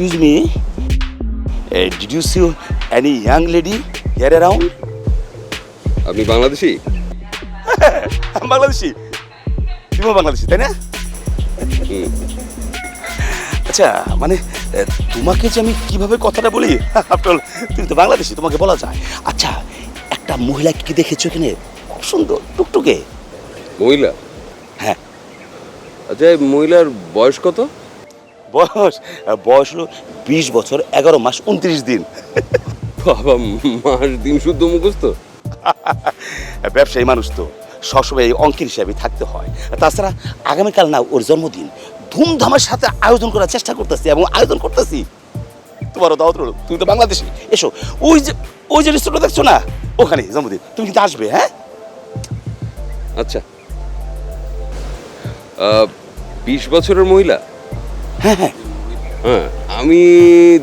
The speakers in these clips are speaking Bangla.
Excuse me. Did you see any young lady here around? আপনি বাংলাদেশি? I'm Bangladeshi. তুমিও বাংলাদেশি তাই না? আচ্ছা মানে তোমাকে যে আমি কিভাবে কথাটা বলি আফটার তুমি তো বাংলাদেশি তোমাকে বলা যায়। আচ্ছা একটা মহিলা কি দেখেছো এখানে খুব সুন্দর টুকটুকে? মহিলা? হ্যাঁ। আচ্ছা এই মহিলার বয়স কত? বয়স হলো 20 বছর 11 মাস 29 দিন। বাবা, মাস দিন শুদ্ধ মুখস্থ? ব্যবসায়ী মানুষ তো সবসময় এই অঙ্কের হিসাবে থাকতে হয়। তাছাড়া আগামীকাল না ওর জন্মদিন, ধুমধামের সাথে আয়োজন করার চেষ্টা করতেছি এবং আয়োজন করতেছি। তোমারও দাওয়াত রইল, তুমি তো বাংলাদেশি, এসো। ওই যে রেস্টুরেন্ট দেখছো না, ওখানে জন্মদিন, তুমি কিন্তু আসবে। হ্যাঁ আচ্ছা 20 বছরের মহিলা? হ্যাঁ হ্যাঁ হ্যাঁ, আমি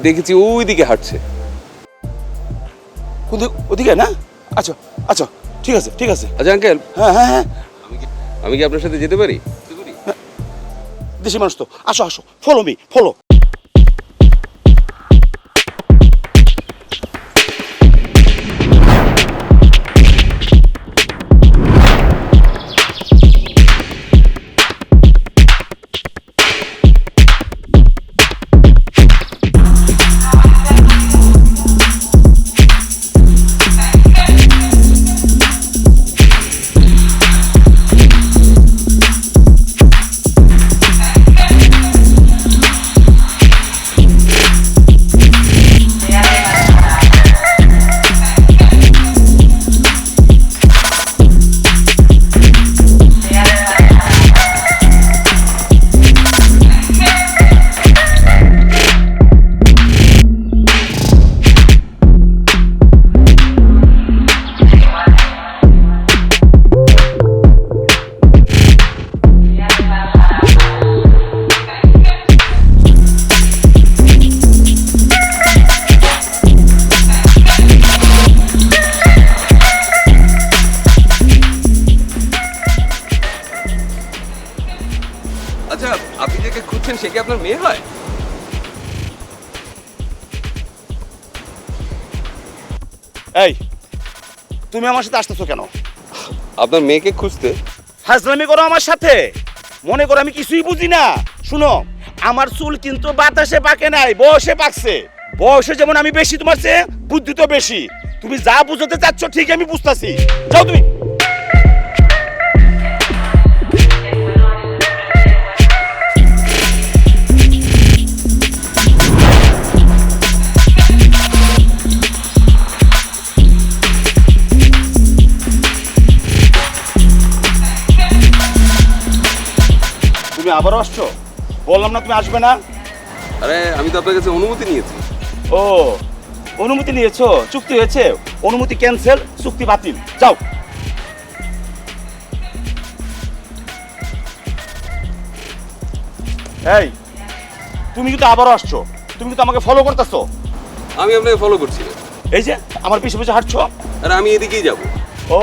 দেখেছি ওইদিকে হাঁটছে। ওদিকে না? আচ্ছা আচ্ছা ঠিক আছে ঠিক আছে। আচ্ছা আঙ্কেল, হ্যাঁ হ্যাঁ হ্যাঁ আমি কি আপনার সাথে যেতে পারি? দেশি মানুষ তো, আসো আসো, ফলো মি, ফলো। আচ্ছা আপনি যাকে খুঁজছেন সে কি আপনার মেয়ে হয়? এই তুমি আমার সাথে আসতেছো কেন? আপনার মেয়েকে খুঁজতে? হাজলামি করো আমার সাথে? মনে করো আমি কিছুই বুঝি না? শুনো, আমার চুল কিন্তু বাতাসে পাকে নাই, বয়সে পাকছে। বয়সে যেমন আমি বেশি, তোমার চেয়ে বুদ্ধি তো বেশি। তুমি যা বুঝতে চাচ্ছ ঠিক আমি বুঝতেছি। যাও তুমি। তুমি আবারও আসছো? বললাম না তুমি আসবে না? আরে আমি তো আপনার কাছে অনুমতি নিয়েছি। ও অনুমতি নিয়েছো, চুক্তি হয়েছে, অনুমতি ক্যান্সেল, চুক্তি বাতিল, যাও। এই তুমি কিন্তু আবারও আসছো, তুমি কিন্তু আমাকে ফলো করতেছো। আমি আপনাকে ফলো করছি না। এই যে আমার পিছু পিছু হাঁটছো। আর আমি এদিকেই যাব। ও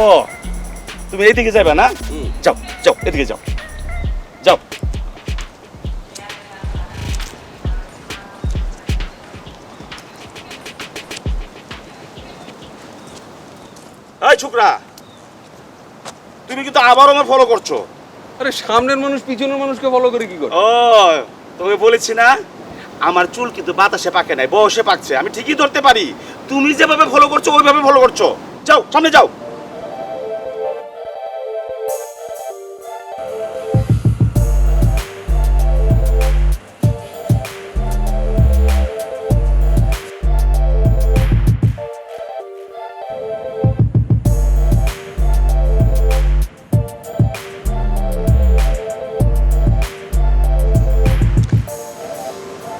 তুমি এইদিকে যাবে না? যাও যাও, এদিকে যাও, যাও। এই ছোকরা, তুমি কিন্তু আবার আমার ফলো করছো। আরে সামনের মানুষ পিছনের মানুষকে ফলো করে কি করে? ও তোমাকে বলেছি না, আমার চুল কিন্তু বাতাসে পাকে নাই, বয়সে পাকছে। আমি ঠিকই ধরতে পারি। তুমি যেভাবে ফলো করছো ওইভাবে ফলো করছো। যাও সামনে যাও।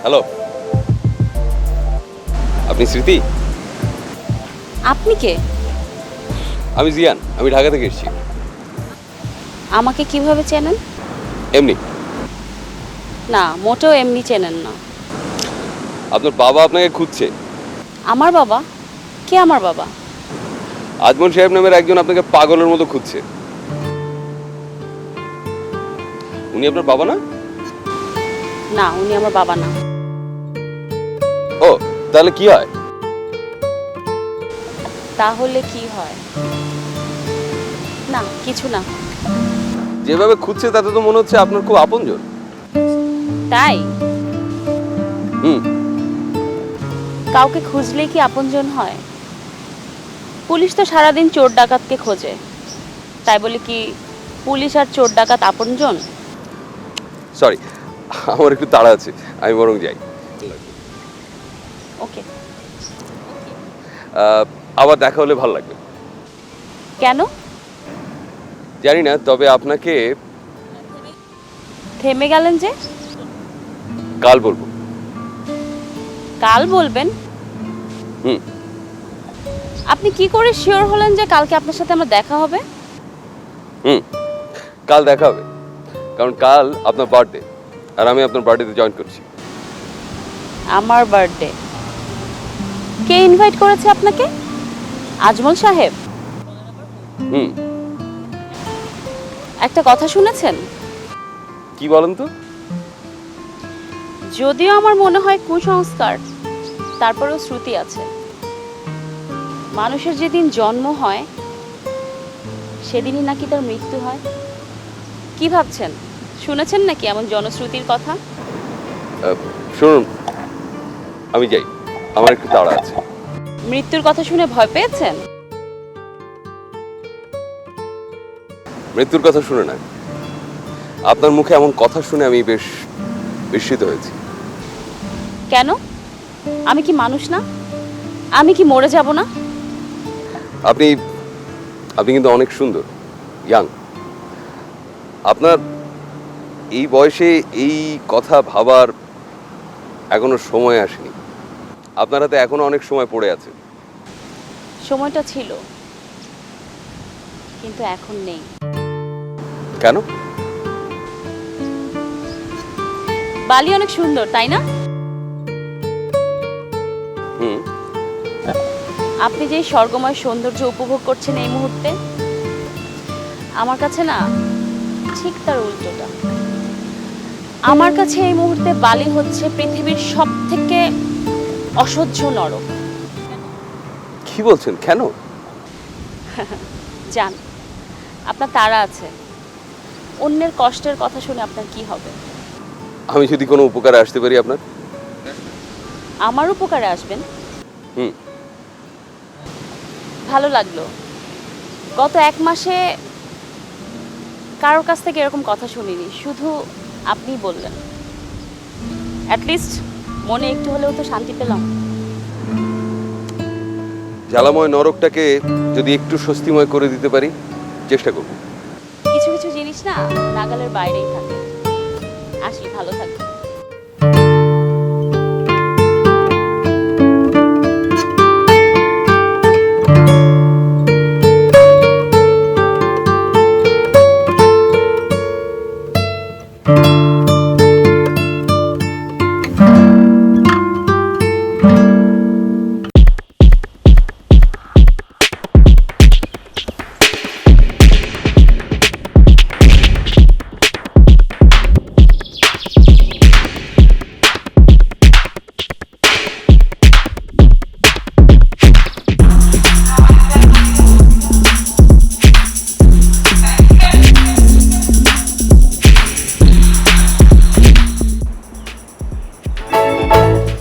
হ্যালো, আপনি স্মৃতি? আপনি কে? আমি জিয়ান, আমি ঢাকা থেকে এসেছি। আমাকে কিভাবে চেনেন? এমনি। না, মোটেও এমনি চেনেন না। আপনার বাবা আপনাকে খুঁজছে। আমার বাবা? কে আমার বাবা? আজমল সাহেব নামের একজন আপনাকে পাগলের মতো খুঁজছে। উনি আপনার বাবা না? না, উনি আমার বাবা না। ও তাহলে কি হয়? তাহলে কি হয়? না, কিছু না। যেভাবে খুঁজছে তাতে তো মনে হচ্ছে আপনার খুব আপনজন। তাই? হুম। কাউকে খুঁজলেই কি আপনজন হয়? পুলিশ তো সারাদিন চোর ডাকাতকে খোঁজে, তাই বলে কি পুলিশ আর চোর ডাকাত আপনজন? সরি, আমার একটু তাড়া আছে, আমি বরং যাই। ওকে। আবার দেখা হলে ভালো লাগবে। কেন? জানি না, তবে আপনাকে থেমে গেলেন যে? কাল বলবো। কাল বলবেন? হুম। আপনি কি করে শিওর হলেন যে কালকে আপনার সাথে আমার দেখা হবে? হুম, কাল দেখা হবে, কারণ কাল আপনার বার্থডে আর আমি আপনার বার্থডেতে জয়েন করছি। আমার বার্থডে? কে ইনভাইট করেছে আপনাকে? আজমল সাহেব? হুম। একটা কথা শুনেছেন? কি বলেন তো? যদিও আমার মনে হয় কুসংস্কার, তারপরেও শ্রুতি আছে। মানুষের যেদিন জন্ম হয় সেদিনই নাকি তার মৃত্যু হয়। কি ভাবছেন? শুনেছেন নাকি এমন জনশ্রুতির কথা? শুনুন, আমি যাই, আমার একটু তাড়া আছে। মৃত্যুর কথা শুনে ভয় পেয়েছেন? মৃত্যুর কথা শুনে না, আপনার মুখে এমন কথা শুনে আমি বেশ বিস্মিত হয়েছি। কেন? আমি কি মানুষ না? আমি কি মরে যাব না? আপনি আপনি কিন্তু অনেক সুন্দর, ইয়াং। আপনার এই বয়সে এই কথা ভাবার এখনো সময় আসেনি। আপনার হাতে এখনো অনেক সময় পড়ে আছে। সময়টা ছিল, কিন্তু এখন নেই। কেন? বালি অনেক সুন্দর, তাই না? হুম। আপনি যে স্বর্গময় সৌন্দর্য উপভোগ করছেন এই মুহূর্তে, আমার কাছে না ঠিক তার উল্টোটা। আমার কাছে এই মুহূর্তে বালি হচ্ছে পৃথিবীর সবথেকে অসহ্য নরক। কি বলছেন? কেন? জান, আপনার তাড়া আছে। অন্যের কষ্টের কথা শুনে আপনার কি হবে? আমি যদি কোনো উপকারে আসতে পারি আপনার? আমার উপকারে আসবেন? হুম। ভালো লাগলো। গত 1 মাসে কারোর কাছ থেকে এরকম কথা শুনিনি, শুধু আপনিই বললেন। অ্যাটলিস্ট মনে একটু হলেও তো শান্তি পেলাম। জ্বালাময় নরকটাকে যদি একটু স্বস্তিময় করে দিতে পারি, চেষ্টা করব। কিছু কিছু জিনিস না নাগালের বাইরেই থাকে। আসি, ভালো থাকবেন।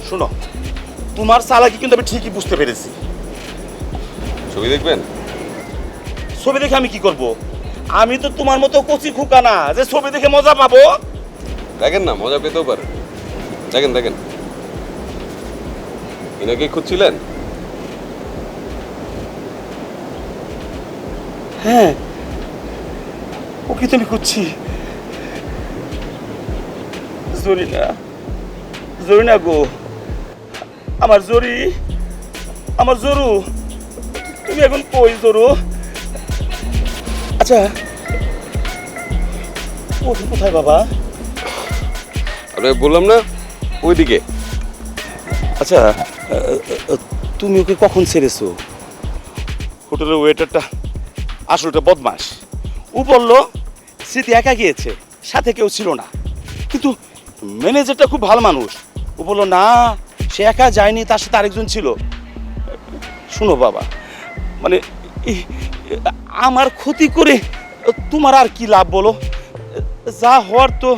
শোনো, তোমার চালাকি কিন্তু আমি ঠিকই বুঝতে পেরেছি। ছবি দেখবেন? ছবি দেখে আমি কি করব? আমি তো তোমার মতো কচি খুকা না যে ছবি দেখে মজা পাবো। দেখেন না, মজা পেতেও পারে। দেখেন দেখেন, এনাকে খুঁজছিলেন? হ্যাঁ, ও কি তুমি খুঁজছি? জরিনা, জরিনা গো, আমার জরি, আমার জরু, তুমি এখন কই জরু? আচ্ছা, ও কোথায় বাবা? আপনাকে বললাম না, ওইদিকে। আচ্ছা, তুমি ওকে কখন ছেড়েছো? হোটেলের ওয়েটারটা আসলটা বদমাস। ও বললো স্মৃতি একা গিয়েছে, সাথে কেউ ছিল না। কিন্তু ম্যানেজারটা খুব ভালো মানুষ। ও বললো না, সে একা যায়নি, তার সাথে আরেকজন ছিল। শুনো বাবা, মানে আমার ক্ষতি করে তোমার আর কি লাভ বলো? যা হওয়ার তো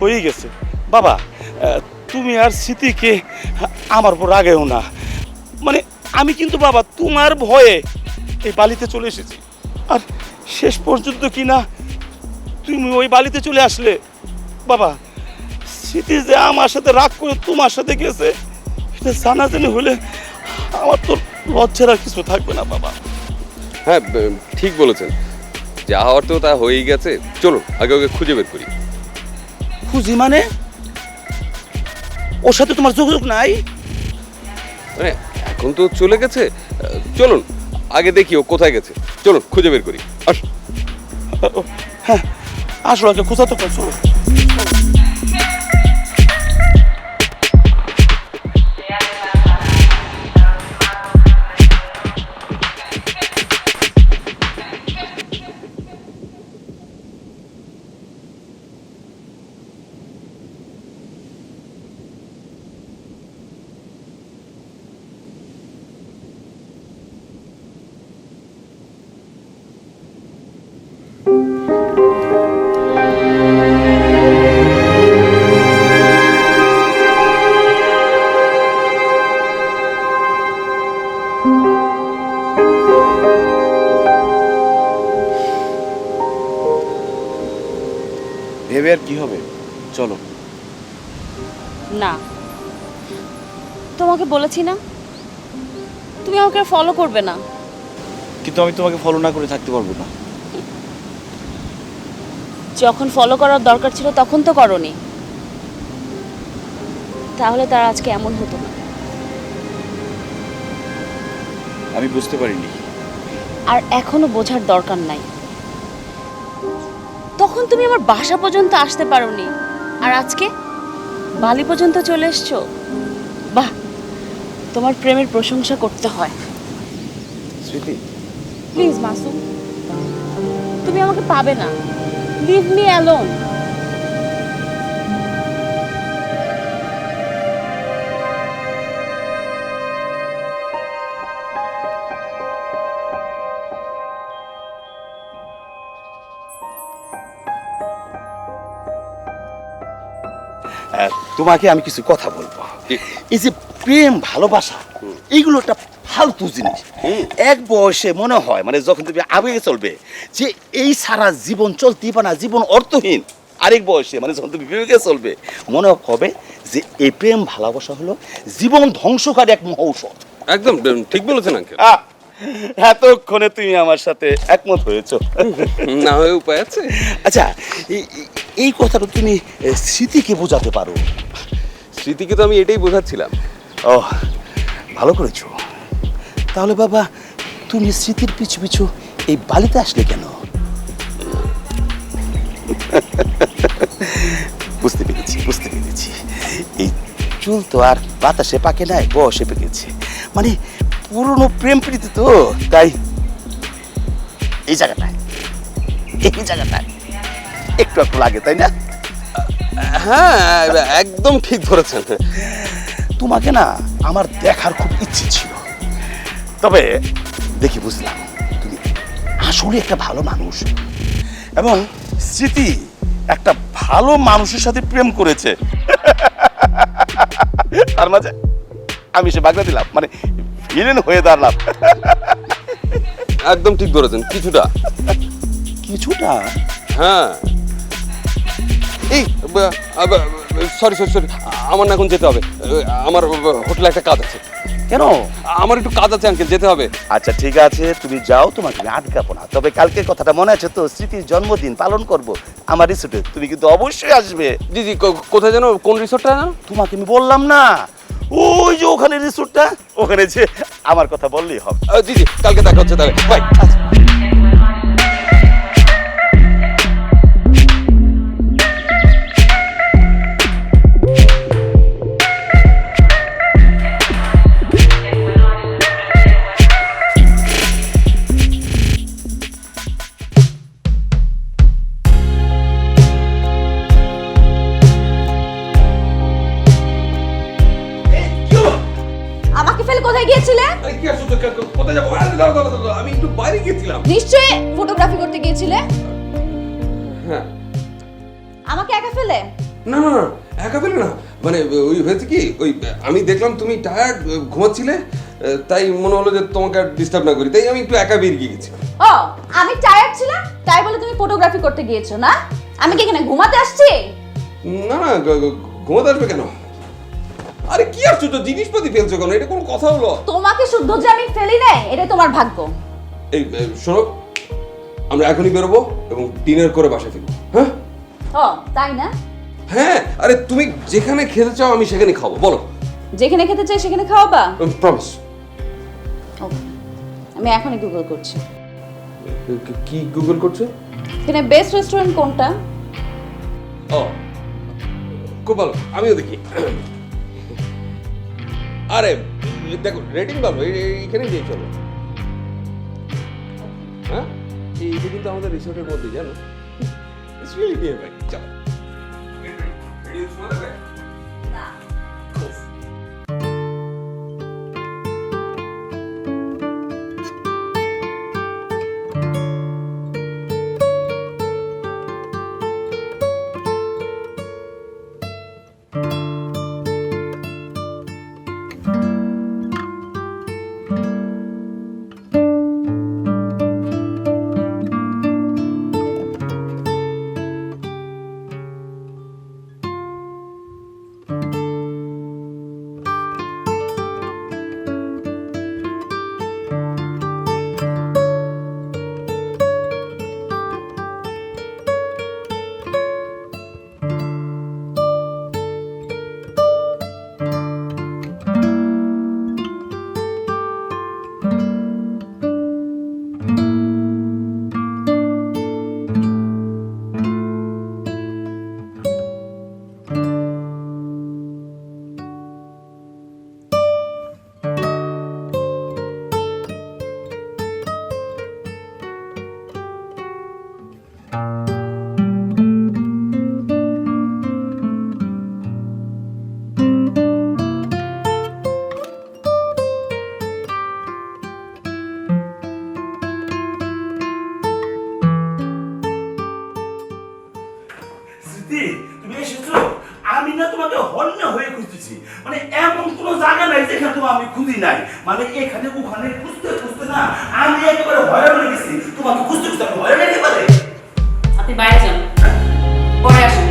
হয়ে গেছে বাবা। তুমি আর স্মৃতিকে আমার উপর রাগেও না। মানে আমি কিন্তু বাবা তোমার ভয়ে এই বালিতে চলে এসেছি, আর শেষ পর্যন্ত কি না তুমি ওই বালিতে চলে আসলে। বাবা, স্মৃতি যে আমার সাথে রাগ করে তোমার সাথে গেছে, এটা জানাজানি হলে আমার তো লজ্জার আর কিছু থাকবে না বাবা। হ্যাঁ, ঠিক বলেছেন, যা হওয়ার তো তা হয়েই গেছে। চলুন আগে ওকে খুঁজে বের করি। খুঁজি মানে? ওর সাথে তোমার যোগাযোগ নাই? মানে এখন তো চলে গেছে, চলুন আগে দেখি ও কোথায় গেছে। চলুন খুঁজে বের করি। আস। হ্যাঁ, আসলে আগে খোঁজা তো করছো। ভেবে আর কি হবে, চলো। না, তোমাকে বলেছি না তুমি আমাকে ফলো করবে না। কিন্তু আমি তোমাকে ফলো না করে থাকতে পারবো না। যখন ফলো করার দরকার ছিল তখন তো করনি, তাহলে তার আজকে এমন হতো না। আমি বুঝতে পারিনি। আর এখনো বোঝার দরকার নাই। তখন তুমি আমার বাসা পর্যন্ত আসতে পারোনি, আর আজকে বালি পর্যন্ত চলে এসছো। বাহ, তোমার প্রেমের প্রশংসা করতে হয়। স্মৃতি, প্লিজ মাসুম, তুমি আমাকে পাবে না। Leave me alone. তোমাকে আমি কিছু কথা বলবো। এই যে প্রেম ভালোবাসা, এইগুলো একটা ফালতু জিনিস। এক বয়সে মনে হয়, মানে যখন তুমি আবেগে চলবে, যে এই সারা জীবন চলতেই পারে না, জীবন অর্থহীন। আরেক বয়সে মানে যখন তুমি বিবেকে চলবে, মনে হবে যে এই প্রেম ভালোবাসা হলো জীবন ধ্বংসকারী এক মহৌষধ। একদম ঠিক বলেছেন আঙ্কেল। এতক্ষণে তুমি আমার সাথে একমত হয়েছো। না হয়ে উপায় আছে? আচ্ছা, এই কথাটা তুমি স্মৃতিকে বোঝাতে পারো। স্মৃতিকে তো আমি এটাই বোঝাচ্ছিলাম। ও, ভালো করেছো। তাহলে বাবা, তুমি স্মৃতির পিছু পিছু এই বালিতে আসলে কেন? বুঝতে পেরেছি। এই চুল তো আর বাতাসে পাকে নাই, বয়সে পেকেছে। মানে পুরনো প্রেম প্রীতি তো, তাই এই জায়গাটায় একটু একটু লাগে, তাই না? হ্যাঁ, একদম ঠিক ধরেছেন। তোমাকে না আমার দেখার খুব ইচ্ছে ছিল, তবে দেখি বুঝলাম তুমি আসলে একটা ভালো মানুষ, এবং স্মৃতি একটা ভালো মানুষের সাথে প্রেম করেছে। তার মাঝে আমি সে বাগদা দিলাম, মানে ভিলেন হয়ে দাঁড়ালাম। একদম ঠিক ধরেছেন। কিছুটা। হ্যাঁ। এই সরি, আমার না এখন যেতে হবে। আমার হোটেলে একটা কাজ আছে। কেন? আমার একটু কাজ আছে আঙ্কেল, যেতে হবে। আচ্ছা ঠিক আছে, তুমি যাও, তোমাকে আমি আটকাবো না। তবে কালকে কথাটা মনে আছে তো, স্মৃতির জন্মদিন পালন করব আমার রিসোর্টে, তুমি কিন্তু অবশ্যই আসবে। জি, কোথায় যেন? কোন রিসোর্টটা যেন? তোমাকে আমি বললাম না, ওই যে ওখানে রিসোর্টটা, ওখানে যে আমার কথা বললেই হবে। জি, কালকে দেখা হচ্ছে তাহলে। বাই। কি কোথায় গিয়েছিলে? আরে কি আসছো? কোথায় যাবো? আরে দাঁড়াও, দাঁড়াও, দাঁড়াও, আমি একটু বাইরে গেছিলাম। নিশ্চয়ই ফটোগ্রাফি করতে গিয়েছিলে। হ্যাঁ। আমাকে একা ফেলে? না না না, একা পেলে না, মানে ওই হয়েছে কি, ওই আমি দেখলাম তুমি টায়ার্ড, ঘুমাচ্ছিলে, তাই মনে হলো যে তোমাকে আর ডিস্টার্ব না করি, তাই আমি একটু একা বেরিয়ে গেছি। ও, আমি টায়ার্ড ছিলাম তাই বলে তুমি ফটোগ্রাফি করতে গিয়েছো না? আমি কি এখানে ঘুমাতে আসছি? না না, ঘুমাতে আসবে কেন? আরে কি আসছো তো, জিনিসপাতি ফেলছো কেন? এটা কোনো কথা হলো? তোমাকে শুদ্ধ যে আমি ফেলি নাই এটা তোমার ভাগ্য। এই শোনো, আমরা এখনই বেরোবো এবং ডিনার করে বাসায় ফিরবো। হ্যাঁ ও তাই না? হ্যাঁ, আরে তুমি যেখানে খেতে চাও আমি সেখানে খাবো, বলো। যেখানে খেতে চাই সেখানে খাওয়াবা? প্রমিস। ওকে, আমি এখনই গুগল করছি। কি গুগল করছো? এখানে বেস্ট রেস্টুরেন্ট কোনটা? ও খুব ভালো, আমিও দেখি। আরে দেখো, রেটিং ভালো, এইখানেই দিয়ে চলো। হ্যাঁ, এইটা কিন্তু আমাদের রিসোর্টের মধ্যে, জানো, ইটস রিয়েলি নিয়ার বাই। চলো। স্মৃতি, তুমি এসেছো? আমি না তোমাকে হন্য হয়ে খুঁজতেছি, মানে এমন কোনো জায়গা নাই যেখানে তোমার আমি খুঁজি নাই, মানে এখানে ওখানে খুঁজতে খুঁজতে না আমি একেবারে হয়রান হয়ে গেছি। তোমাকে খুঁজতে খুঁজতে আমি হয়রান একেবারে। আপনি বাইরে যান, পরে আসুন।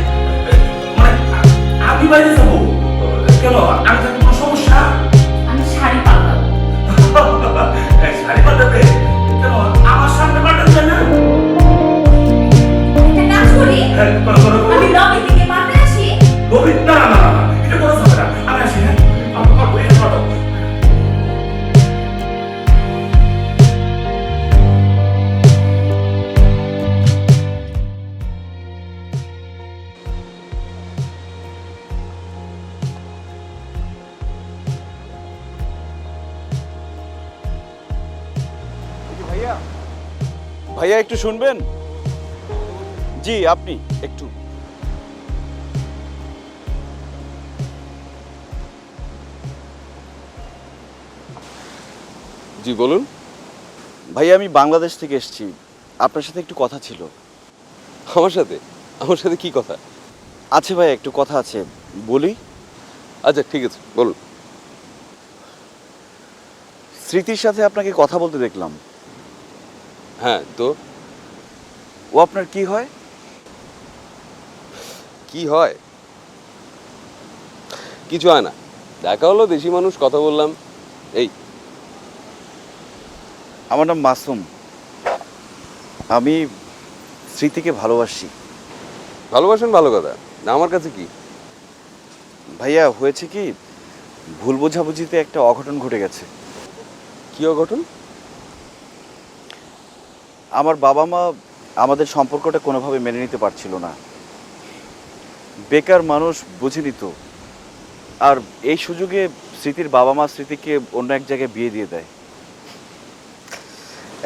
মানে আমি বাইরে যাবো কেন? আমি তো কোনো সমস্যা? আমি শাড়ি পাল্টাবো। শাড়ি পাল্টাবে কেন? আমার সামনে পাল্টাবে না? একটা কাজ করি, আমি লবি থেকে পাল্টে আসি। রবি, না না না না, এটা কোনো যাবে না, আমি আসি। হ্যাঁ, আমার বইয়ের ফটো। ভাইয়া, ভাইয়া একটু শুনবেন? জি, আপনি একটু। জি বলুন। ভাইয়া, আমি বাংলাদেশ থেকে এসেছি, আপনার সাথে একটু কথা ছিল। আমার সাথে? আমার সাথে কি কথা? আছে ভাইয়া, একটু কথা আছে, বলি? আচ্ছা ঠিক আছে, বলুন। স্মৃতির সাথে আপনাকে কথা বলতে দেখলাম। হ্যাঁ তো? ও আপনার কি হয়? কি হয়? কিছু হয় না, দেখা হলো, দেশি মানুষ, কথা বললাম, এই। আমার নাম মাসুম, আমি স্মৃতিকে ভালোবাসি। ভালোবাসেন, ভালো কথা, না আমার কাছে কি? ভাইয়া, হয়েছে কি, ভুল বোঝাবুঝিতে একটা অঘটন ঘটে গেছে। কি অঘটন? আমার বাবা মা আমাদের সম্পর্কটা কোনোভাবে মেনে নিতে পারছিল না। বেকার মানুষ, বুঝিনি তো। আর এই সুযোগে স্মৃতির বাবা মা স্মৃতিকে অন্য এক জায়গায় বিয়ে দিয়ে দেয়।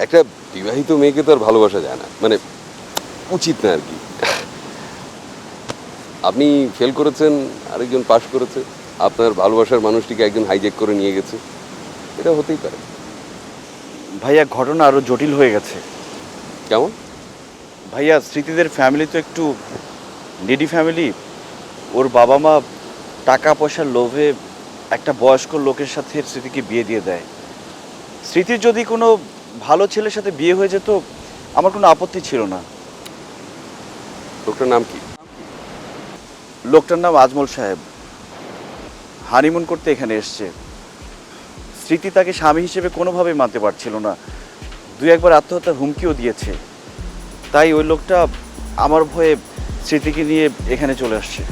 একটা বিবাহিত মেয়েকে তো আর ভালোবাসা যায় না, মানে উচিত না আর কি। আপনি ফেল করেছেন, আরেকজন পাশ করেছে, আপনার ভালোবাসার মানুষটিকে একজন হাইজ্যাক করে নিয়ে গেছে। এটা হতেই পারে। ভাইয়া ঘটনা আরো জটিল হয়ে গেছে। কেমন? ভাইয়া স্মৃতিদের ফ্যামিলি তো একটু নিডি ফ্যামিলি। ওর বাবা মা টাকা পয়সার লোভে একটা বয়স্ক লোকের সাথে স্মৃতিকে বিয়ে দিয়ে দেয়। স্মৃতির যদি কোনো ভালো ছেলের সাথে বিয়ে হয়ে যেত আমার কোনো আপত্তি ছিল না। লোকটার নাম কি? লোকটার নাম আজমল সাহেব। হানিমুন করতে এখানে এসছে। স্মৃতি তাকে স্বামী হিসেবে কোনোভাবেই মানতে পারছিল না, দুই একবার আত্মহত্যার হুমকিও দিয়েছে। তাই ওই লোকটা আমার ভয়ে স্মৃতিকে নিয়ে এখানে চলে আসছে।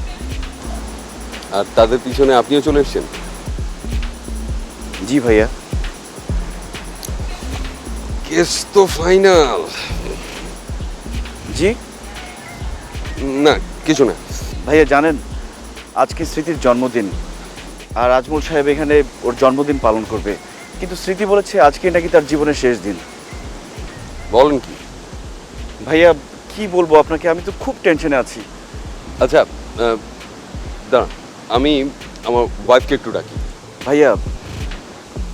আর তাদের পিছনে আপনিও চলে এসেছেন? জি ভাইয়া। কেস তো ফাইনাল। জি না, কিছু না। ভাইয়া জানেন আজকে স্মৃতির জন্মদিন, আর আজমল সাহেব এখানে ওর জন্মদিন পালন করবে, কিন্তু স্মৃতি বলেছে আজকে নাকি তার জীবনের শেষ দিন। বলেন কি? ভাইয়া কি বলবো আপনাকে, আমি তো খুব টেনশনে আছি। আচ্ছা, দাঁড়ান, আমি আমার ওয়াইফকে একটু ডাকি। ভাইয়া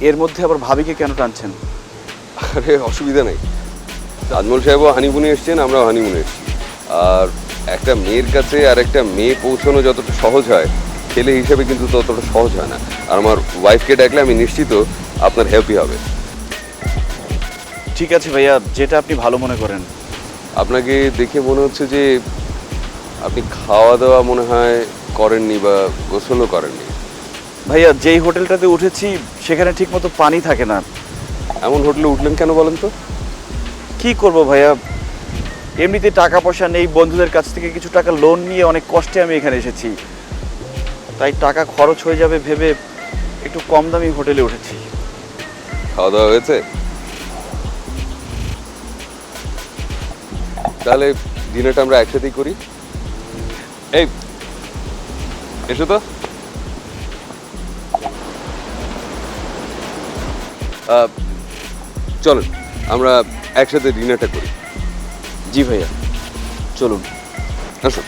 এর মধ্যে আবার ভাবিকে কেন টানছেন? আরে অসুবিধা নেই, আজমল সাহেবও হানিমুনে এসছেন, আমরাও হানিমুনে এসছি। আর একটা মেয়ের কাছে আর একটা মেয়ে পৌঁছানো যতটা সহজ হয়, ছেলে হিসেবে কিন্তু ততটা সহজ হয় না। আর আমার ওয়াইফকে ডাকলে আমি নিশ্চিত আপনার হেল্পই হবে। ঠিক আছে ভাইয়া, যেটা আপনি ভালো মনে করেন। আপনাকে দেখে মনে হচ্ছে যে আপনি খাওয়া দাওয়া মনে হয় করেননি বা গোসলও করেননি। ভাইয়া যেই হোটেলটাতে উঠেছি সেখানে ঠিকমতো পানি থাকে না। এমন হোটেলে উঠলেন কেন বলেন তো? কি করব ভাইয়া, এমনিতে টাকা পয়সা নেই, বন্ধুদের কাছ থেকে কিছু টাকা লোন নিয়ে অনেক কষ্টে আমি এখানে এসেছি। তাই টাকা খরচ হয়ে যাবে ভেবে একটু কম দামি হোটেলে উঠেছি। খাওয়া দাওয়া হয়েছে? তাহলে ডিনারটা আমরা একসাথেই করি। এই এসো তো। চলুন আমরা একসাথে ডিনারটা করি। জি ভাইয়া চলুন। আসুন।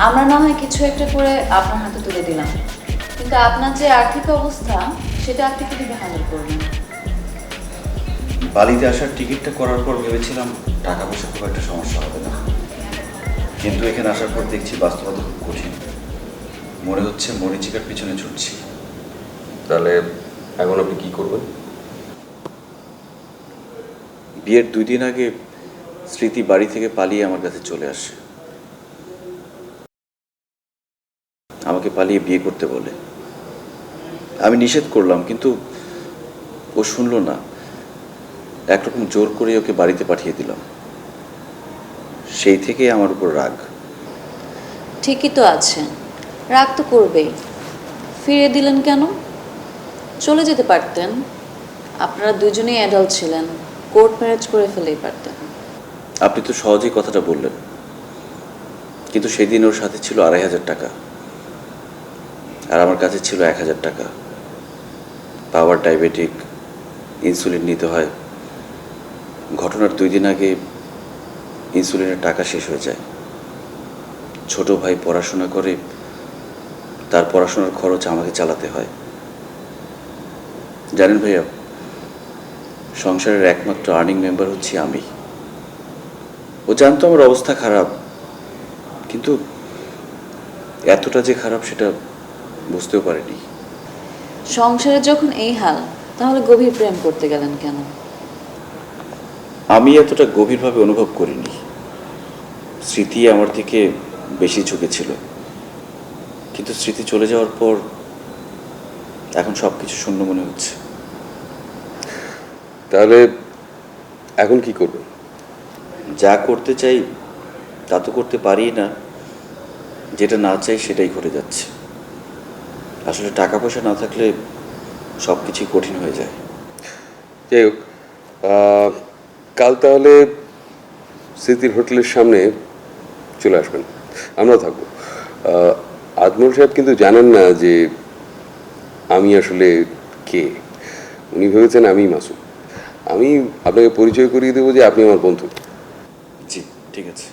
আমরা না হয় কিছু একটা করে আপনার হাতে তুলে দিলাম, কিন্তু আপনার যে আর্থিক অবস্থা সেটা আপনি কিভাবে হ্যান্ডেল করবেন? বালিতে আসার টিকিটটা করার পর ভেবেছিলাম টাকা পয়সা খুব একটা সমস্যা হবে না, কিন্তু এখানে আসার পর দেখছি বাস্তবতা খুব কঠিন। মনে হচ্ছে মরিচিকার পিছনে ছুটছি। তাহলে এখন আপনি কি করবেন? বিয়ের 2 দিন আগে স্মৃতি বাড়ি থেকে পালিয়ে আমার কাছে চলে আসে, আমাকে পালিয়ে বিয়ে করতে বলে। আমি নিষেধ করলাম, কিন্তু ও শুনলো না। একরকম জোর করে ওকে বাড়িতে পাঠিয়ে দিলাম। সেই থেকেই আমার উপর রাগ। ঠিকই তো আছে, রাগ তো করবেই। ফিরিয়ে দিলেন কেন? চলে যেতে পারতেন। আপনারা দুজনেই অ্যাডাল্ট ছিলেন, কোর্ট ম্যারেজ করে ফেলেই পারতেন। আপনি তো সহজেই কথাটা বললেন, কিন্তু সেদিন ওর সাথে ছিল 2,500 টাকা, আর আমার কাছে ছিল 1,000 টাকা। পাওয়ার ডায়াবেটিক, ইনসুলিন নিতে হয়। ঘটনার 2 দিন আগে ইনসুলিনের টাকা শেষ হয়ে যায়। ছোট ভাই পড়াশোনা করে, তার পড়াশোনার খরচ আমাকে চালাতে হয়। জানেন ভাইয়া, সংসারের একমাত্র আর্নিং মেম্বার হচ্ছি আমি। ও জানতো আমার অবস্থা খারাপ, কিন্তু এতটা যে খারাপ সেটা বুঝতেও পারিনি। সংসারে যখন এই হাল, তাহলে গভীর প্রেম করতে গেলেন কেন? আমি এতটা গভীরভাবে অনুভব করিনি। স্মৃতি আমার থেকে বেশি ঝুঁকেছিল, কিন্তু স্মৃতি চলে যাওয়ার পর এখন সব কিছু শূন্য মনে হচ্ছে। তাহলে এখন কি করবেন? যা করতে চাই তা তো করতে পারি না, যেটা না চাই সেটাই ঘটে যাচ্ছে। আসলে টাকা পয়সা না থাকলে সব কিছুই কঠিন হয়ে যায়। যাই হোক, কাল তাহলে স্মৃতির হোটেলের সামনে চলে আসবেন, আমরা থাকবো। আজমল সাহেব কিন্তু জানেন না যে আমি আসলে কে। উনি ভেবেছেন আমি মাসুম। আমি আপনাকে পরিচয় করিয়ে দেবো যে আপনি আমার বন্ধু। জি ঠিক আছে।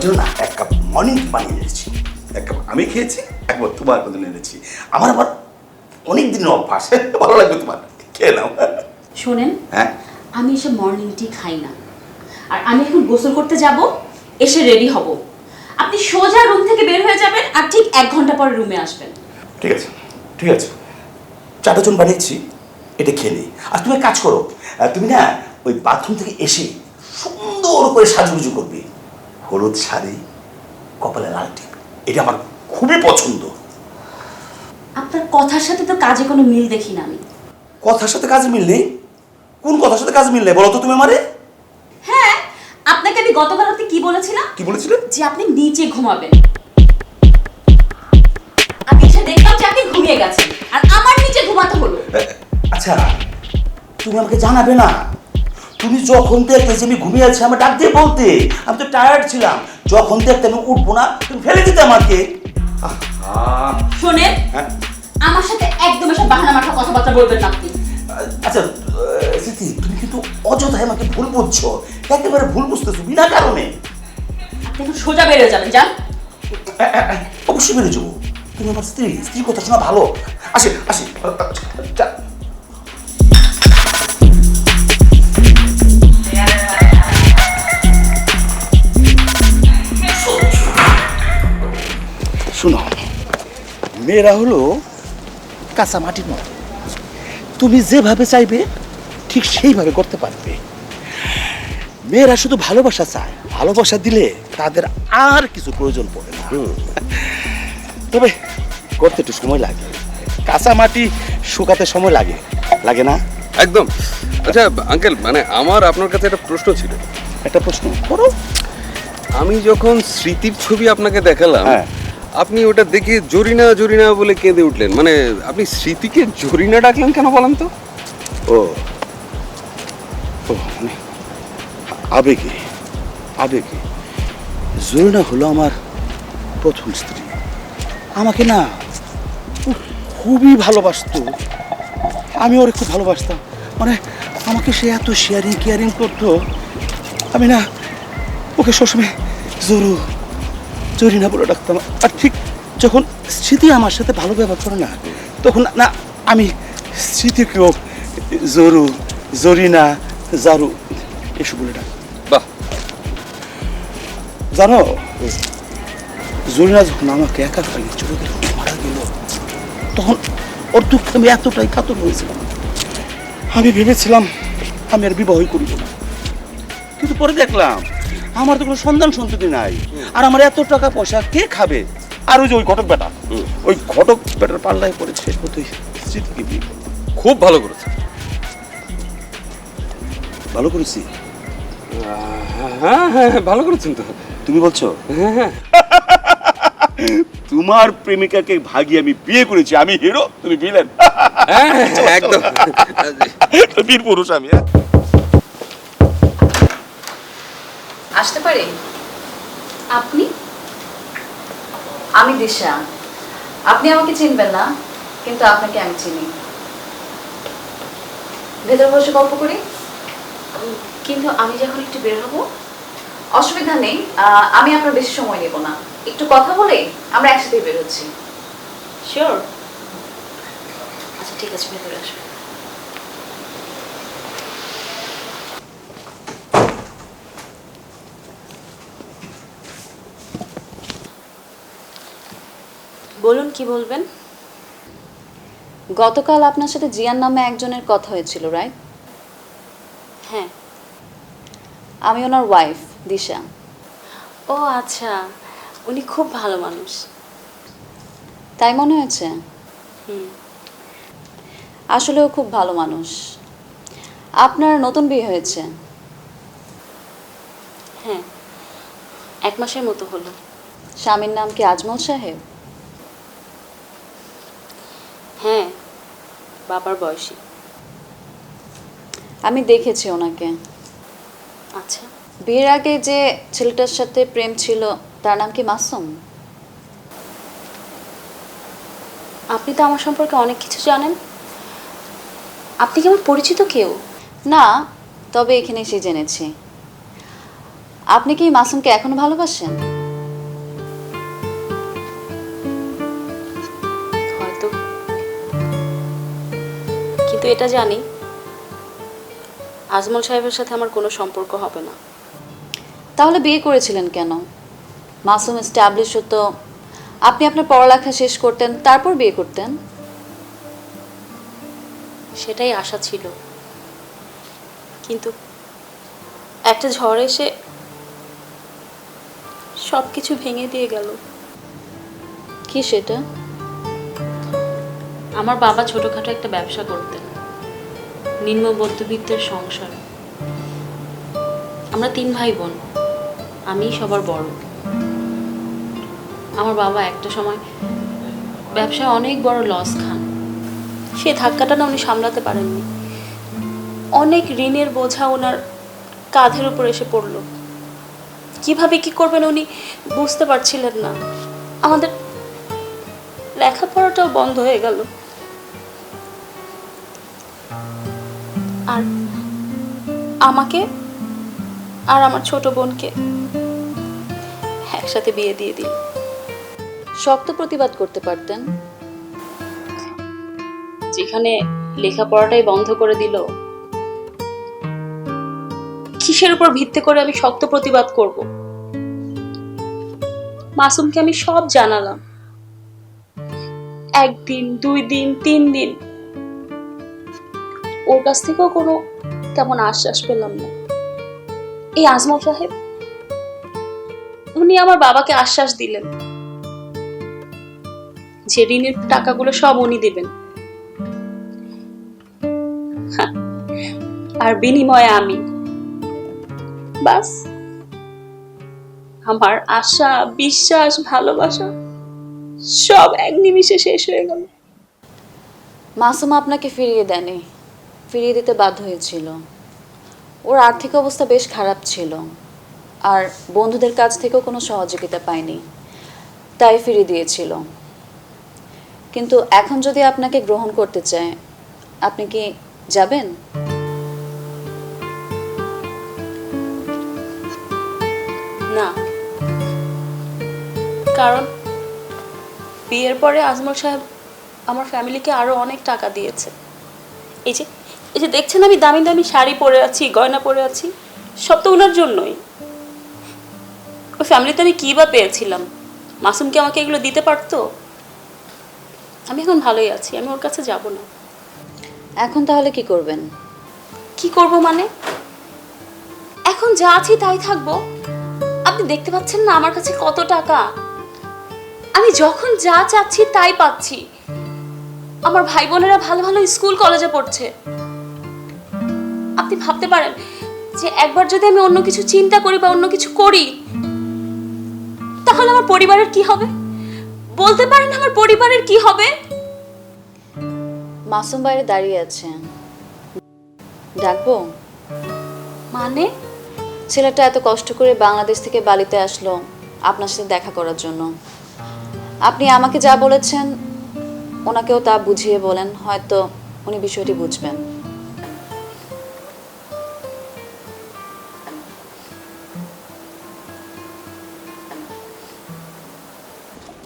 জন্য না এক কাপ মর্নিং টি বানিয়ে এনেছি। এক কাপ আমি খেয়েছি, একবার তোমার জন্য এনেছি। আমার আবার অনেক দিনের অভ্যাস, ভালো লাগবে তোমার, খেয়ে নাও। শোনেন, হ্যাঁ, আমি এসে মর্নিং টি খাই না, আর আমি এখন গোসল করতে যাব, এসে রেডি হব। আপনি সোজা রুম থেকে বের হয়ে যাবেন আর ঠিক 1 ঘন্টা পরে রুমে আসবেন। ঠিক আছে, ঠিক আছে, চাটা জন বানিয়েছি, এটা খেয়ে নিই। আর তুমি এক কাজ করো, তুমি না ওই বাথরুম থেকে এসে সুন্দর করে সাজুগুজু করবে, হলুদ শাড়ি, কপালে লাল টিপ, এটা আমার খুবই পছন্দ। আপনার কথার সাথে তো কাজে কোনো মিল দেখি না আমি। কথার সাথে কাজ মিল নেই? কোন কথার সাথে কাজ মিল নেই বলো তো তুমি আমারে? হ্যাঁ, আপনাকে আমি গতকাল রাতে কি বলেছিলাম? কি বলেছিলে? যে আপনি নিচে ঘুমাবেন। আমি এসে দেখলাম যে আপনি ঘুমিয়ে গেছেন, আর আমার নিচে ঘুমাতে হলো। আচ্ছা, তুমি আমাকে জানাবে না? তুমি যখন দেখতে যে আমি ঘুমিয়ে আছি আমার ডাক দিয়ে বলতে, আমি তো টায়ার্ড ছিলাম। যখন দেখতে আমি উঠবো না, তুমি ফেলে দিতে আমাকে। শোনেন, হ্যাঁ, আমার সাথে একদম এসব বাহানা মাথা কথাবার্তা বলবেন না আপনি। আচ্ছা স্মৃতি, তুমি কিন্তু অযথায় আমাকে ভুল বুঝছো, একেবারে ভুল বুঝতেছো বিনা কারণে। আপনি এখন সোজা বেরিয়ে যাবেন, যান। অবশ্যই বেড়ে যাবো, তুমি আমার স্ত্রী, স্ত্রীর কথা শোনা ভালো। আসি আসি, যা। শোনো, মেয়েরা হলো কাঁচা মাটির মতো, তুমি যেভাবে চাইবে ঠিক সেইভাবে করতে পারবে। মেয়েরা শুধু ভালোবাসা চায়, ভালোবাসা দিলে তাদের আর কিছু প্রয়োজন পড়ে না। তবে করতে একটু সময় লাগে, কাঁচা মাটি শুকাতে সময় লাগে, লাগে না? একদম। আচ্ছা আঙ্কেল, মানে আমার আপনার কাছে একটা প্রশ্ন ছিল। একটা প্রশ্ন করো। আমি যখন স্মৃতির ছবি আপনাকে দেখালাম, হ্যাঁ। আপনি ওটা দেখে জরিনা জরিনা বলে কেঁদে উঠলেন। মানে আপনি স্মৃতিকে জরিনা ডাকলেন কেন বলেন তো? ও ও মানে আবেগে, আবেগে। জরিনা হলো আমার প্রথম স্ত্রী, আমাকে না খুবই ভালোবাসতো, আমি ওরে খুব ভালোবাসতাম। মানে আমাকে সে এত শেয়ারিং কেয়ারিং করতো, আমি না ওকে সবসময় জরু জরিনা বলে ডাকতাম। আর ঠিক যখন স্মৃতি আমার সাথে ভালো ব্যবহার করে না, তখন না আমি স্মৃতিকেও জরু, জরিনা, জারু এসব বলে ডাক। বাহ, জানো, জরিনা যখন আমাকে একা পাই চলে গেল, মারা গেল, তখন ওর দুঃখে আমি এতটাই কাতর হয়েছিলাম, আমি ভেবেছিলাম আমি আর বিবাহই করিব না। কিন্তু পরে দেখলাম আমার তো কোনো সন্তান সন্ততি নাই, আর আমার এত টাকা পয়সা কে খাবে? আর ওই যে ওই ঘটক বেটা, ওই ঘটক বেটার পাল্লায় পড়ে শেষ পথে স্মৃতিকে বিয়ে করলাম। খুব ভালো করেছে। ভালো করেছি? হ্যাঁ হ্যাঁ হ্যাঁ, ভালো করেছেন তো। তুমি বলছো? হ্যাঁ হ্যাঁ। তোমার প্রেমিকাকে ভাগিয়ে আমি বিয়ে করেছি, আমি হিরো, তুমি ভিলেন। হ্যাঁ হ্যাঁ, একদম। বীর পুরুষ আমি। আসতে পারি? আপনি? আমি দিশা। আপনি আমাকে চিনবেন না, কিন্তু আপনাকে আমি চিনি। ভেতর বসে গল্প করি। কিন্তু আমি যখন একটু বের হবো। অসুবিধা নেই, আমি আপনার বেশি সময় নেব না। একটু কথা বলে আমরা একসাথে বের হচ্ছি। শিওর? আচ্ছা ঠিক আছে, ভেতরে আসো। বলুন, কি বলবেন? গতকাল আপনার সাথে জিয়ান নামে একজনের কথা হয়েছিল, রাইট? হ্যাঁ। আমি ওনার ওয়াইফ, দিশা। ও আচ্ছা, উনি খুব ভালো মানুষ। তাই মনে হয়েছে? হুম। আসলেও খুব ভালো মানুষ। আপনার নতুন বিয়ে হয়েছে? হ্যাঁ, 1 মাসের মতো হলো। স্বামীর নাম কি আজমল সাহেব? হ্যাঁ, বাবার বয়সী। আমি দেখেছি ওনাকে। আচ্ছা। বিয়ের আগে যে ছেলেটার সাথে প্রেম ছিল তার নাম কি মাসুম? আপনি তো আমার সম্পর্কে অনেক কিছু জানেন। আপনি কি আমার পরিচিত কেউ? না, তবে এখানে এসে জেনেছি। আপনি কি মাসুমকে এখনো ভালোবাসেন? এটা জানি আজমল সাহেবের সাথে আমার কোনো সম্পর্ক হবে না। তাহলে বিয়ে করেছিলেন কেন? মাসুম এস্টাবলিশ হতো, আপনি আপনার পড়ালেখা শেষ করতেন, তারপর বিয়ে করতেন। সেটাই আশা ছিল, কিন্তু একটা ঝড় এসে সব কিছু ভেঙে দিয়ে গেল। কি সেটা? আমার বাবা ছোটখাটো একটা ব্যবসা করতেন, নিম্ন মধ্যবিত্তের সংসার। আমরা 3 ভাই বোন, আমি সবার বড়। আমার বাবা একটা সময় ব্যবসায় অনেক বড় লস খান। সেই ধাক্কাটা না উনি সামলাতে পারেননি। অনেক ঋণের বোঝা ওনার কাঁধের উপর এসে পড়ল। কিভাবে কি করবেন উনি বুঝতে পারছিলেন না। আমাদের লেখাপড়াটাও বন্ধ হয়ে গেল। আর আমাকে আর আমার ছোট বোনকে একসাথে বিয়ে দিয়ে দিল। শক্ত প্রতিবাদ করতে পারতেন। যেখানে লেখাপড়াটাই বন্ধ করে দিল, কিসের উপর ভিত্তি করে আমি শক্ত প্রতিবাদ করব? মাসুমকে আমি সব জানালাম, 1 দিন 2 দিন 3 দিন, ওর কাছ থেকেও কোনো তেমন আশ্বাস পেলাম না। এই আজমল সাহেব, উনি আমার বাবাকে আশ্বাস দিলেন যে ঋণের টাকাগুলো সব উনি দেবেন, আর বিনিময়ে আমি। বাস, আমার আশা, বিশ্বাস, ভালোবাসা সব এক নিমিষে শেষ হয়ে গেল। মাসুম আপনাকে ফিরিয়ে দেয়নি, ফিরিয়ে দিতে বাধ্য হয়েছিল। ওর আর্থিক অবস্থা বেশ খারাপ ছিল, আর বন্ধুদের কাছ থেকেও কোনো সহযোগিতা পায়নি, তাই ফিরিয়ে দিয়েছিল। কিন্তু এখন যদি আপনাকে গ্রহণ করতে চায়, আপনি কি যাবেন? না, কারণ বিয়ের পরে আজমল সাহেব আমার ফ্যামিলিকে আরো অনেক টাকা দিয়েছে। এই যে দেখছেন আমি দামি দামি শাড়ি পরে আছি, গয়না পরে আছি, সব তো ওনার জন্যই। ওই ফ্যামিলিতে আমি কি বা পেয়েছিলাম? মাসুম কি আমাকে এগুলো দিতে পারতো? আমি এখন ভালোই আছি, আমি ওর কাছে যাব না। এখন তাহলে কি করবেন? কি করব মানে? এখন যা আছি তাই থাকবো। আপনি দেখতে পাচ্ছেন না আমার কাছে কত টাকা? আমি যখন যা চাচ্ছি তাই পাচ্ছি। আমার ভাই বোনেরা ভালো ভালো স্কুল কলেজে পড়ছে। আপনি ভাবতে পারেন যে একবার যদি আমি অন্য কিছু চিন্তা করি বা অন্য কিছু করি, তাহলে আমার পরিবারের কি হবে? বলতে পারেন আমার পরিবারের কি হবে? মাসুম বাইরে দাঁড়িয়ে আছে, ডাকবো? মানে? ছেলেটা এত কষ্ট করে বাংলাদেশ থেকে বালিতে আসলো আপনার সাথে দেখা করার জন্য। আপনি আমাকে যা বলেছেন ওনাকেও তা বুঝিয়ে বলেন, হয়তো উনি বিষয়টি বুঝবেন।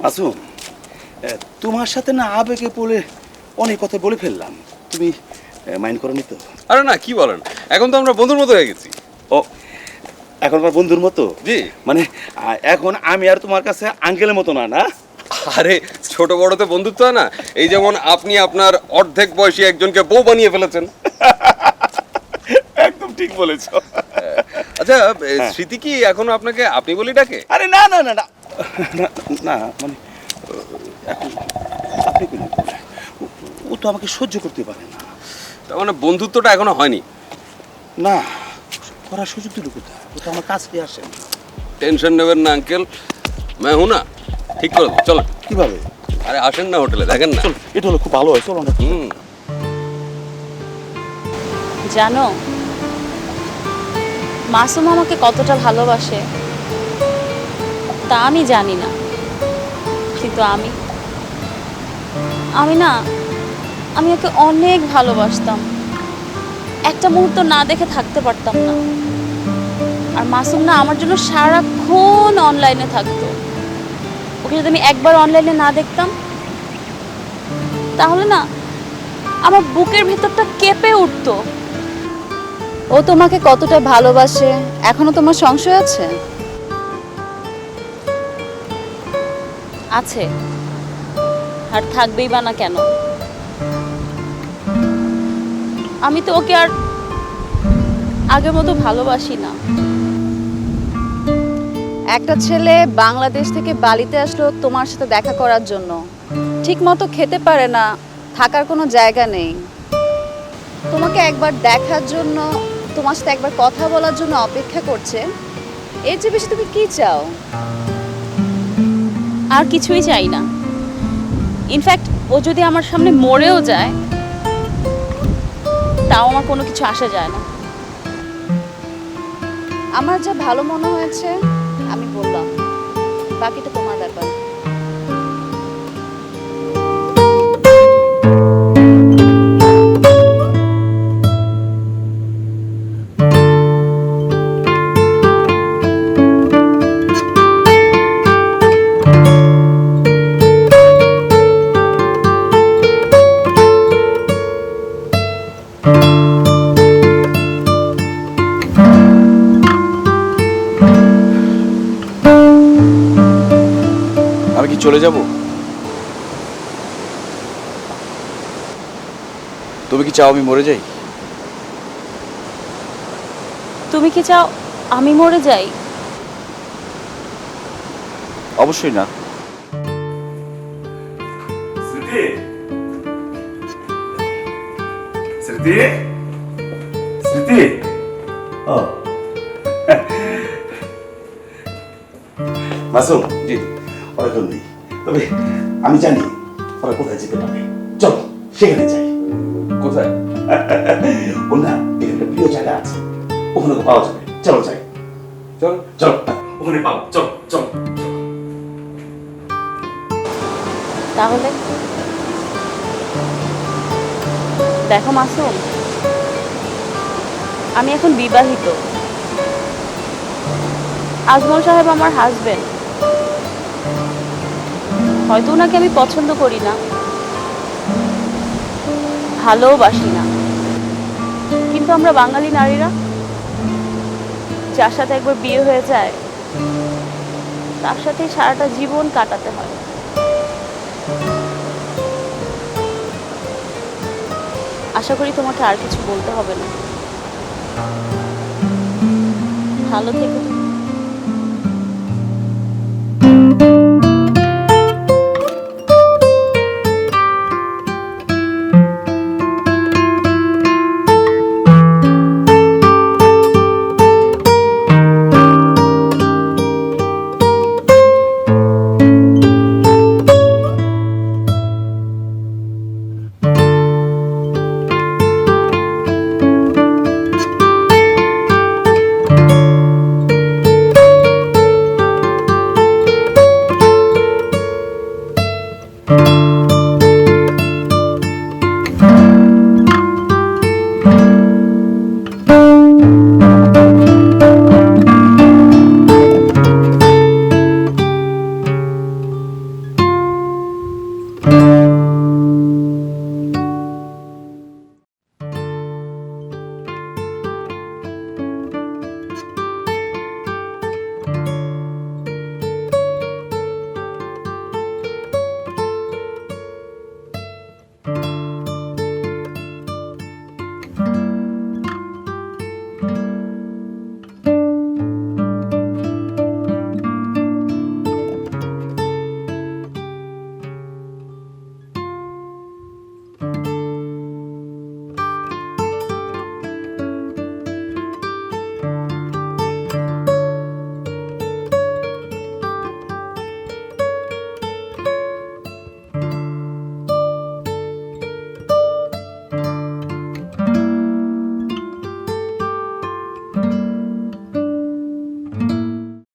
মাসুম, তোমার সাথে না আবেগে পড়ে অনেক কথা বলে ফেললাম, তুমি মাইন্ড করোনি তো? আরে না, কি বলেন, এখন তো আমরা বন্ধুর মতো হয়ে গেছি। ও, এখন আমার বন্ধুর মতো? জি। মানে এখন আমি আর তোমার কাছে আঙ্কেলের মতো না? না, আরে ছোট বড়তে বন্ধুত্ব হয় না? এই যেমন আপনি আপনার অর্ধেক বয়সী একজনকে বউ বানিয়ে ফেলেছেন। একদম ঠিক বলেছো। আচ্ছা, স্মৃতি কি এখনো আপনাকে আপনি বলি ডাকে? আরে না না না না না, না মানে এখন আপনি কি বলবেন? ও তো আমাকে সহ্য করতে পারে না। তার মানে বন্ধুত্বটা এখনো হয়নি? না, করার সুযোগ দিল কোথায়? ও তো আমার কাছে আসে না। টেনশন নেবেন না আঙ্কেল, मैं हूं না, ঠিক করে দেবো, চলো। কিভাবে? আরে আসেন না হোটেলে, দেখেন না। চল, এটা হলো খুব ভালো হয়, চলো না। জানো মাসুম আমাকে কতটা ভালোবাসে তা আমি জানি না, কিন্তু আমি না, আমি ওকে অনেক ভালোবাসতাম। একটা মুহূর্ত না দেখে থাকতে পারতাম না। আর মাসুম না আমার জন্য সারাক্ষণ অনলাইনে থাকতো। ওকে যদি আমি একবার অনলাইনে না দেখতাম, তাহলে না আমার বুকের ভেতরটা কেঁপে উঠতো। ও তোমাকে কতটা ভালোবাসে এখনো তোমার সংশয় আছে? আছে, আর থাকবেই বা না কেন? আমি তো ওকে আর আগের মতো ভালোবাসি না। একটা ছেলে বাংলাদেশ থেকে বালিতে আসলো তোমার সাথে দেখা করার জন্য, ঠিক মতো খেতে পারে না, থাকার কোনো জায়গা নেই, তোমাকে একবার দেখার জন্য, তোমার সাথে একবার কথা বলার জন্য অপেক্ষা করছে। এর চেয়ে বেশি তুমি কি চাও? আর কিছুই চাই না। ইনফ্যাক্ট ও যদি আমার সামনে মরেও যায়, তাও আমার কোনো কিছু আসা যায় না। আমার যা ভালো মনে হয়েছে আমি বললাম, বাকিটা তোমার ব্যাপার। আমি কি চলে যাব? তুমি কি চাও আমি মরে যাই? তুমি কি চাও আমি মরে যাই? অবশ্যই না। স্মৃতি, স্মৃতি, স্মৃতি। ও মাসুম, জি। ওরা জলদি, তবে আমি জানি ওরা কোথায় যেতে পারে। চলো সেখানে যাই। কোথায়? ওর না এখানে একটা প্রিয় জায়গা আছে, ওখানে তো পাওয়া যাবে। চলো যাই। চলো। চলো ওখানে পাবো। চলো চলো। তাহলে দেখো মাসুম, আমি এখন বিবাহিত। আজমল সাহেব আমার হাজবেন্ড। হয়তো ওনাকে আমি পছন্দ করি না, ভালোবাসি না, কিন্তু আমরা বাঙালি নারীরা যার সাথে একবার বিয়ে হয়ে যায় তার সাথে সারাটা জীবন কাটাতে হয়। আশা করি তোমাকে আর কিছু বলতে হবে না। ভালো থেকো তুমি।